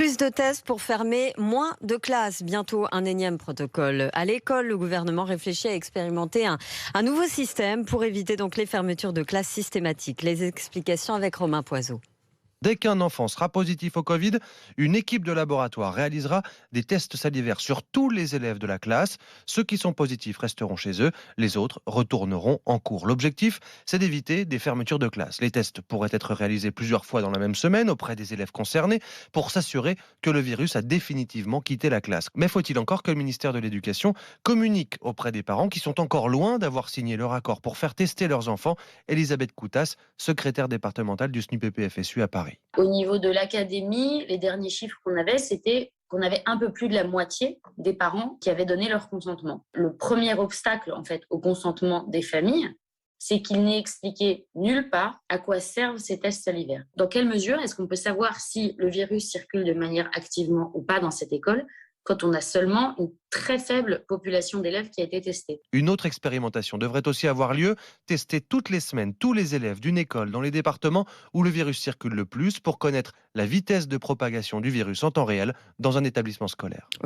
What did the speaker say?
Plus de tests pour fermer moins de classes. Bientôt un énième protocole. À l'école, le gouvernement réfléchit à expérimenter un nouveau système pour éviter donc les fermetures de classes systématiques. Les explications avec Romain Poiseau. Dès qu'un enfant sera positif au Covid, une équipe de laboratoire réalisera des tests salivaires sur tous les élèves de la classe. Ceux qui sont positifs resteront chez eux, les autres retourneront en cours. L'objectif, c'est d'éviter des fermetures de classe. Les tests pourraient être réalisés plusieurs fois dans la même semaine auprès des élèves concernés pour s'assurer que le virus a définitivement quitté la classe. Mais faut-il encore que le ministère de l'Éducation communique auprès des parents qui sont encore loin d'avoir signé leur accord pour faire tester leurs enfants? Elisabeth Coutas, secrétaire départementale du SNUPPFSU à Paris. Au niveau de l'académie, les derniers chiffres qu'on avait, c'était qu'on avait un peu plus de la moitié des parents qui avaient donné leur consentement. Le premier obstacle, en fait, au consentement des familles, c'est qu'il n'est expliqué nulle part à quoi servent ces tests salivaires. Dans quelle mesure est-ce qu'on peut savoir si le virus circule de manière activement ou pas dans cette école quand on a seulement une très faible population d'élèves qui a été testée? Une autre expérimentation devrait aussi avoir lieu, tester toutes les semaines tous les élèves d'une école dans les départements où le virus circule le plus pour connaître la vitesse de propagation du virus en temps réel dans un établissement scolaire.